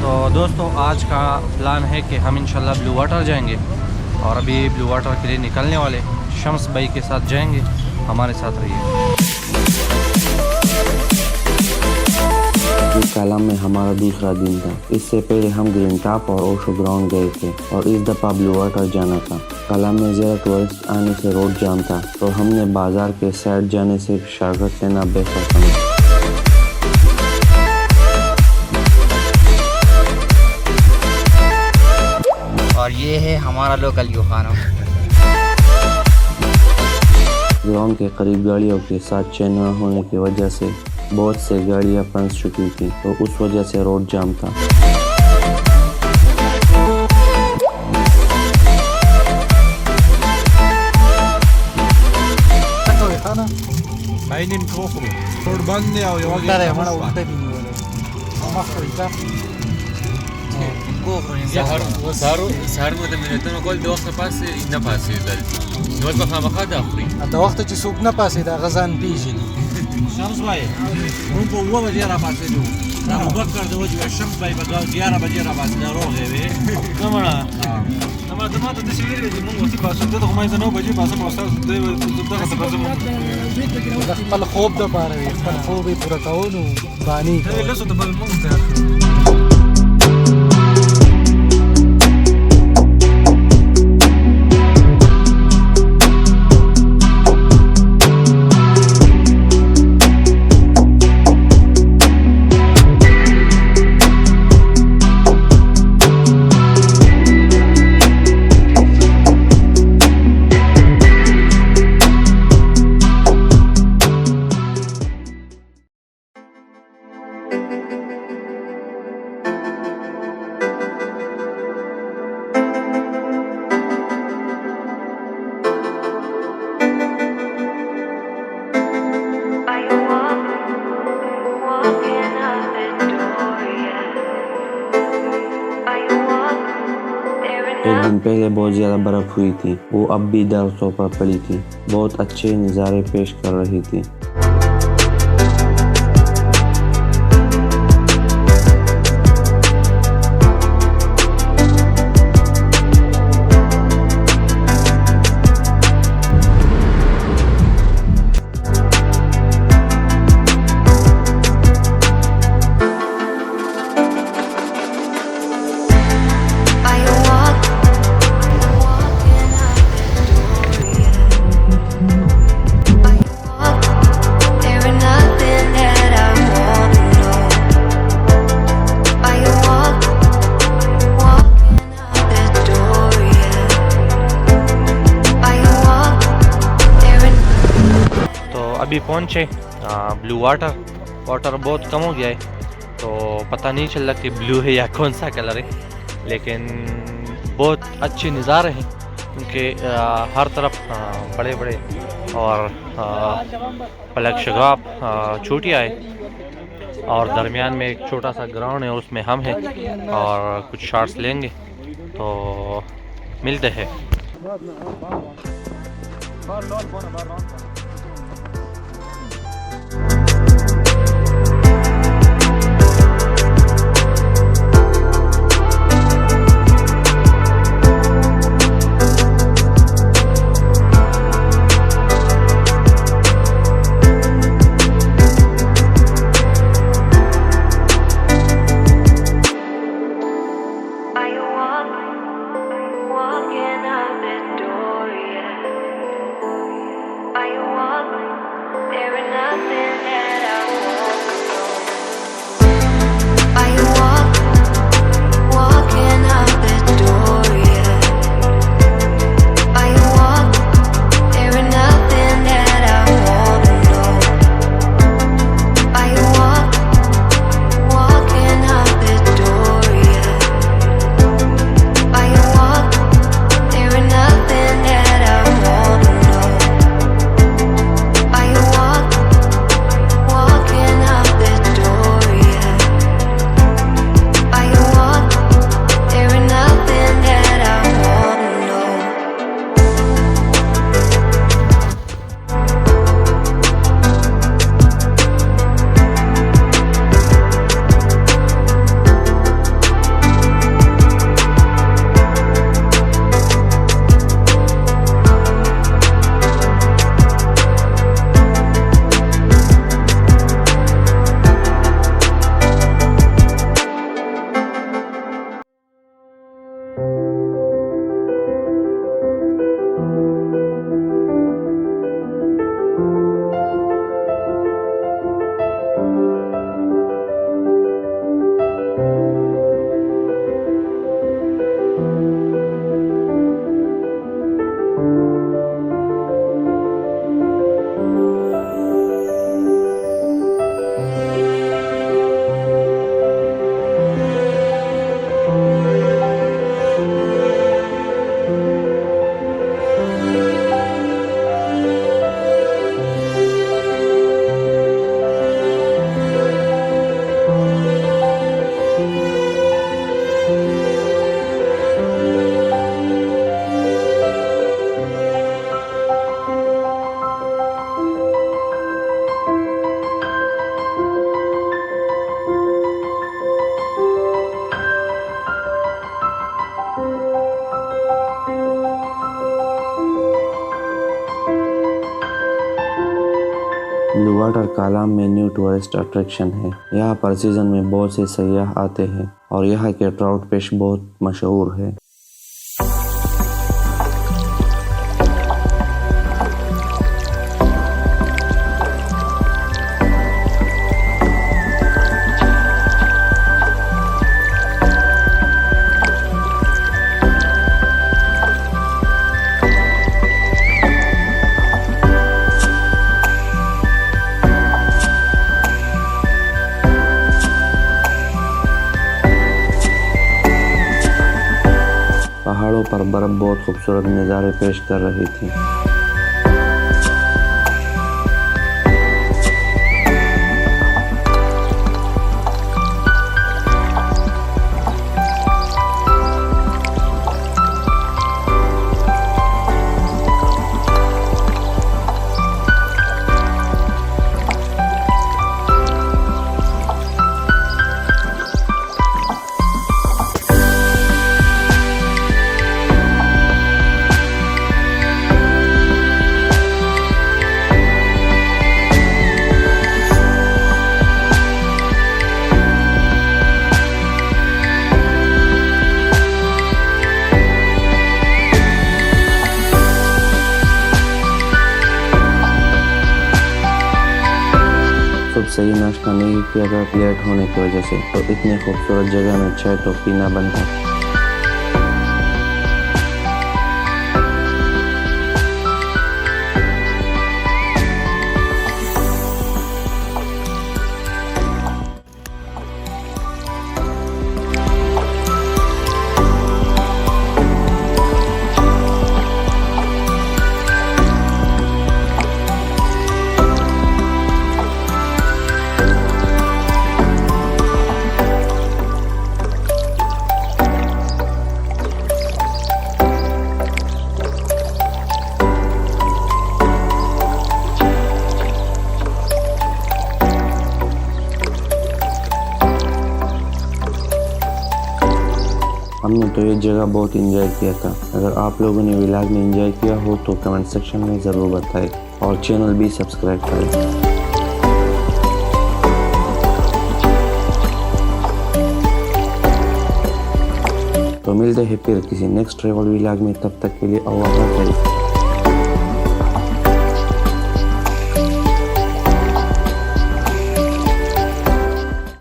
तो दोस्तों आज का प्लान है कि हम इंशाल्लाह ब्लू वाटर जाएंगे और अभी ब्लू वाटर के लिए निकलने वाले शम्स भाई के साथ जाएंगे। हमारे साथ रहिए। कलम में हमारा दूसरा दिन था। इससे पहले हम ग्रीन टॉप और ओशो ग्राउंड गए थे और इस दफ़ा ब्लू वाटर जाना था। कलम में ज़्यादा टूरिस्ट आने से रोड जाम था, तो हमने बाजार के साइड जाने से शरबत लेना बेहतर समझा। और ये है हमारा लोकल युखाना। ग्राउंड के करीब गाड़ियों के साथ चेन न होने की वजह से बहुत से गाड़ियां फंस चुकी थी, तो उस वजह से रोड जाम था। شمس भाई مونږ په 9 بجې را پاسېدو. ابو بکر د وجه شمس भाई په 11 بجې را پاسېدو روغې وې. نمړه دما ته د شیرې د مونږ وتی پاسو ته کومه زنه 9 بجې پاسه پاسه د دغه څه پاسه مونږ خپل خوب د پاره خپل خوب پوره کاونو باندې له څه ته بل مونږ ته एक दिन पहले बहुत ज़्यादा बर्फ़ हुई थी, वो अब भी दरख्तों पर पड़ी थी, बहुत अच्छे नज़ारे पेश कर रही थी। अभी पहुँचे ब्लू वाटर बहुत कम हो गया है, तो पता नहीं चल रहा कि ब्लू है या कौन सा कलर है, लेकिन बहुत अच्छे नज़ारे हैं क्योंकि हर तरफ बड़े बड़े और पलक शगाब चोटियाँ है और दरमियान में एक छोटा सा ग्राउंड है, उसमें हम हैं और कुछ शॉट्स लेंगे, तो मिलते हैं। There is nothing कालाम में न्यू टूरिस्ट अट्रैक्शन है। यहाँ पर सीजन में बहुत से सयाह आते हैं और यहाँ के ट्राउट फिश बहुत मशहूर है। पहाड़ों पर बर्फ बहुत खूबसूरत नज़ारे पेश कर रही थी। सही नाश्ता नहीं किया था लेट होने की वजह से, तो इतनी खूबसूरत जगह में चाय तो पीना बनता। हमने तो ये जगह बहुत एंजॉय किया था। अगर आप लोगों ने व्लॉग में एंजॉय किया हो तो कमेंट सेक्शन में ज़रूर बताएं और चैनल भी सब्सक्राइब करें। तो मिलते हैं फिर किसी नेक्स्ट ट्रैवल व्लॉग में, तब तक के लिए अल्लाह हाफ़िज़।